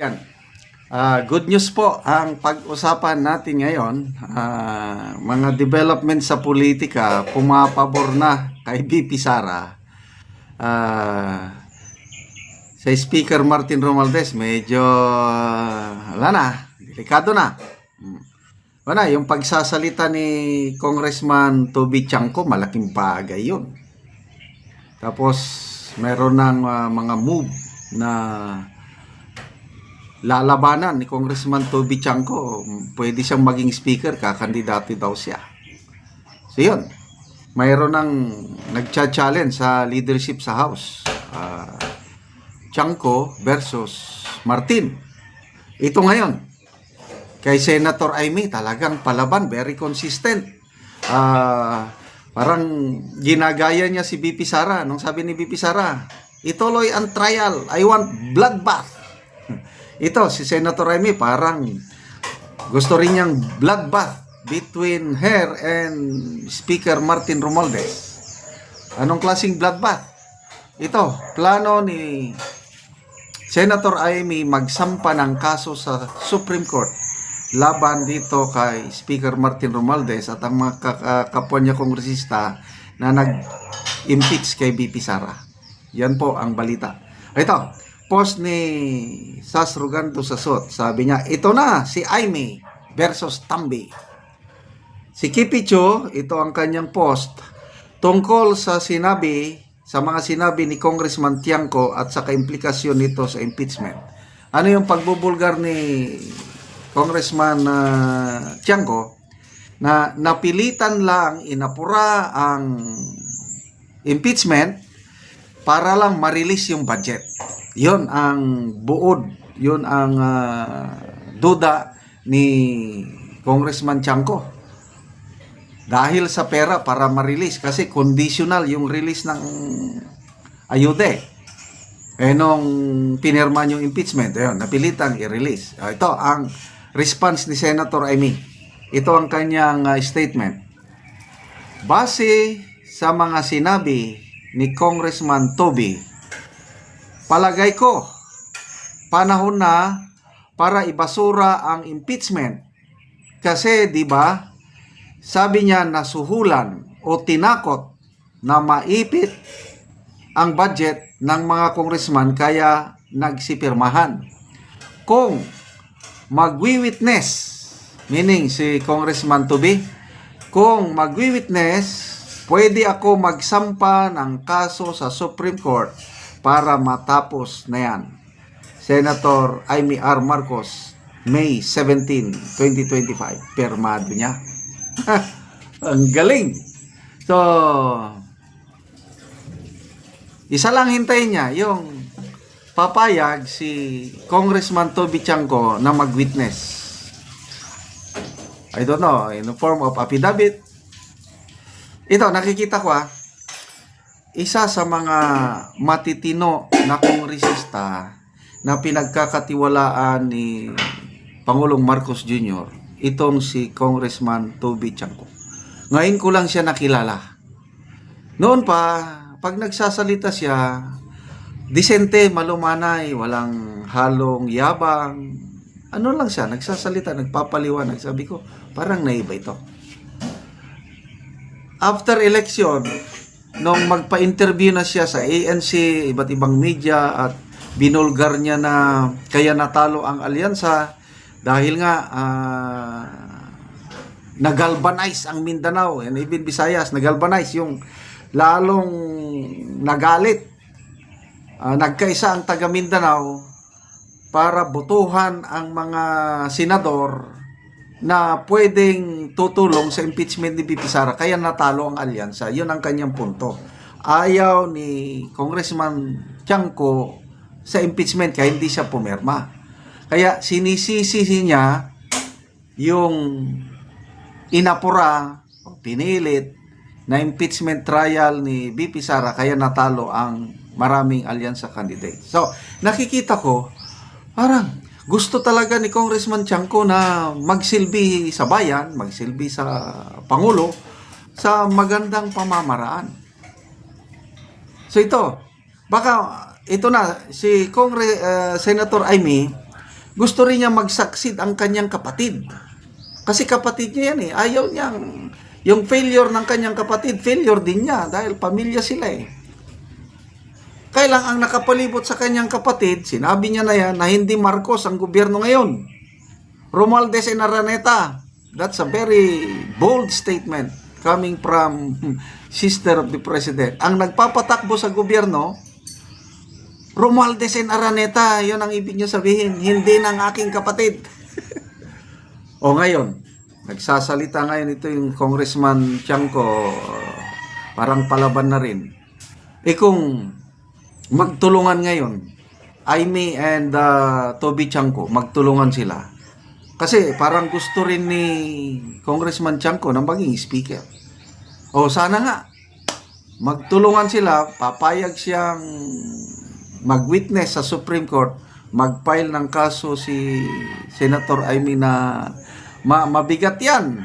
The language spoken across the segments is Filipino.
Yan. Good news po ang pag-usapan natin ngayon. Mga development sa politika, pumapabor na kay BP Sara. Sa Speaker Martin Romualdez, medyo wala na, delikado na. Wala, yung pagsasalita ni Congressman Toby Chanco, malaking bagay yun. Tapos, meron ng mga move na lalabanan ni Congressman Toby Chanco. Pwede siyang maging speaker, kakandidato daw siya. So yun, mayroon ng nagcha-challenge sa leadership sa House. Chanco versus Martin. Ito ngayon, kay Senator Amy, talagang palaban, very consistent. Parang ginagaya niya si BP Sara. Nung sabi ni BP Sara, ituloy ang trial, I want bloodbath. Ito, si Senator Amy, parang gusto rin niyang bloodbath between her and Speaker Martin Romualdez. Anong klaseng bloodbath? Ito, plano ni Senator Amy magsampa ng kaso sa Supreme Court laban dito kay Speaker Martin Romualdez at ang mga kapwa niya kongresista na nag-impeach kay BP Sara. Yan po ang balita. Ito, post ni Sas Ruganto Sasot. Sabi niya, ito na si Amy versus Tambi. Si Kipicho, ito ang kanyang post tungkol sa mga sinabi ni Congressman Tiangco at sa kaimplikasyon nito sa impeachment. Ano yung pagbubulgar ni Congressman Tiangco? Na napilitan lang inapura ang impeachment para lang ma-release yung budget. Yun ang buod, yun ang duda ni Congressman Tiangco. Dahil sa pera para ma-release, kasi conditional yung release ng ayude. Nung pinirma yung impeachment, ayun, napilitan i-release. Ito ang response ni Senator Amy. Ito ang kanyang statement. Base sa mga sinabi ni Congressman Toby, palagay ko, panahon na para ibasura ang impeachment. Kasi, di ba, sabi niya nasuhulan o tinakot na maipit ang budget ng mga congressman kaya nagsipirmahan. Kung magwi-witness, meaning si Congressman Toby, kung magwi-witness, pwede ako magsampa ng kaso sa Supreme Court para matapos na yan. Senator Amy R. Marcos, May 17, 2025. Permado niya. Ang galing. So, isa lang hintayin niya, yung papayag si Congressman Toby Chanco na mag-witness. I don't know, in the form of affidavit. Ito, nakikita ko isa sa mga matitino na kongresista na pinagkakatiwalaan ni Pangulong Marcos Jr., itong si Congressman Toby Chanco. Ngayon ko lang siya nakilala. Noon pa, pag nagsasalita siya, disente, malumanay, walang halong yabang. Ano lang siya, nagsasalita, nagpapaliwanag. Sabi ko, parang naiba ito. After election, nung magpa-interview na siya sa ANC, iba't ibang media, at binulgar niya na kaya natalo ang alyansa dahil nga nagalvanize ang Mindanao and even Visayas, nagalvanize yung lalong nagalit. Nagkaisa ang taga Mindanao para botohan ang mga senador na pwedeng tutulong sa impeachment ni BP Sara, kaya natalo ang alyansa. Yun ang kanyang punto. Ayaw ni Congressman Tiangco sa impeachment kaya hindi siya pumirma. Kaya sinisisi niya yung inapura o pinilit na impeachment trial ni BP Sara kaya natalo ang maraming alyansa candidate. So, nakikita ko, parang gusto talaga ni Congressman Tiangco na magsilbi sa bayan, magsilbi sa Pangulo, sa magandang pamamaraan. So ito, baka ito na si Senator Amy Gusto rin niya mag-succeed ang kanyang kapatid. Kasi kapatid niya yan eh. Ayaw niyang, yung failure ng kanyang kapatid, failure din niya dahil pamilya sila eh. Kaya lang ang nakapalibot sa kanyang kapatid, sinabi niya na yan na hindi Marcos ang gobyerno ngayon. Romualdez and Araneta. That's a very bold statement coming from sister of the president. Ang nagpapatakbo sa gobyerno, Romualdez and Araneta, yun ang ibig niya sabihin, hindi ng aking kapatid. O ngayon, nagsasalita ngayon ito yung Congressman Tiangco, parang palaban na rin. Kung magtulungan ngayon, Amy and Toby Tiangco, magtulungan sila. Kasi parang gusto rin ni Congressman Tiangco na maging speaker. O sana nga, magtulungan sila, papayag siyang mag-witness sa Supreme Court, mag-file ng kaso si Senator Amy na mabigat yan.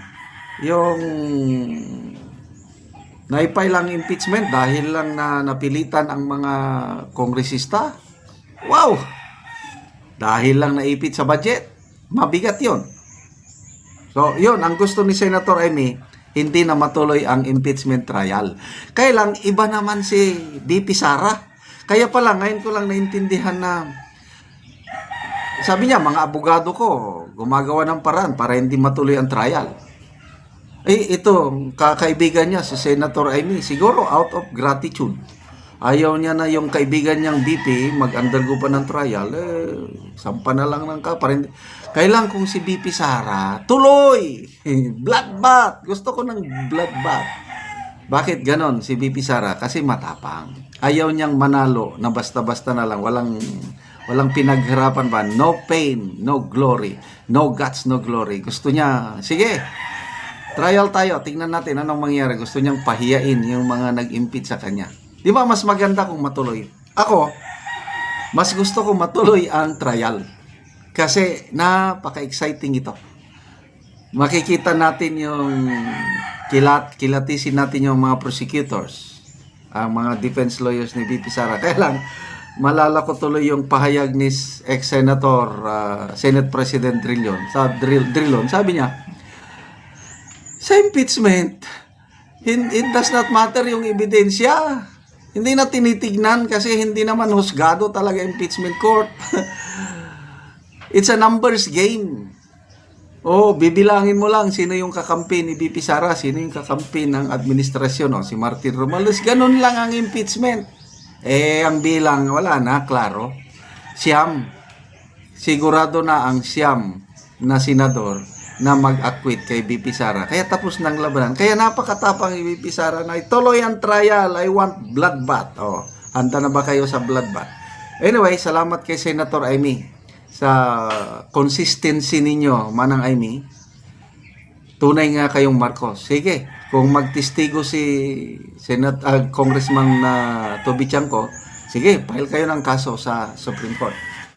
Yung naipay lang impeachment dahil lang na napilitan ang mga kongresista. Wow! Dahil lang naipit sa budget. Mabigat yon. So, yun, ang gusto ni Senator Amy, hindi na matuloy ang impeachment trial. Kaya lang, iba naman si VP Sara. Kaya pala, ngayon ko lang naintindihan na, sabi niya, mga abogado ko, gumagawa ng paraan para hindi matuloy ang trial. Ito, kakaibigan niya, si Senator Amy, siguro out of gratitude. Ayaw niya na yung kaibigan niyang VP mag-undergo pa ng trial, sampa na lang ng kaparin. Kailan kung si VP Sara, tuloy! Bloodbath! Gusto ko ng bloodbath. Bakit ganon si VP Sara? Kasi matapang. Ayaw niyang manalo na basta-basta na lang. Walang pinaghirapan ba? No pain, no glory. No guts, no glory. Gusto niya, sige, trial tayo. Tingnan natin anong mangyari. Gusto niyang pahiyain yung mga nag-impeach sa kanya. Di ba mas maganda kung matuloy? Ako, mas gusto kong matuloy ang trial. Kasi napaka-exciting ito. Makikita natin yung kilatisin natin yung mga prosecutors, ang mga defense lawyers ni VP Sara. Kaya lang, malala ko tuloy yung pahayag ni ex-senator, Senate President Drilon. Sabi niya, sa impeachment, it does not matter yung ebidensya. Hindi na tinitignan kasi hindi naman husgado talaga impeachment court. It's a numbers game. Bibilangin mo lang sino yung kakampi ni VP Sara, sino yung kakampi ng administrasyon, si Martin Romualdez. Ganun lang ang impeachment. Ang bilang, wala na, klaro. Siyam. Sigurado na ang siyam na senador na mag-acquit kay VP Sara. Kaya tapos ng labanan. Kaya napakatapang ni VP Sara na ituloy ang trial. I want bloodbath. Handa na ba kayo sa bloodbath? Anyway, salamat kay Senator Amy sa consistency ninyo, Manang Amy. Tunay nga kayong Marcos. Sige, kung magtestigo si Congressman Toby Tiangco, sige, file kayo ng kaso sa Supreme Court.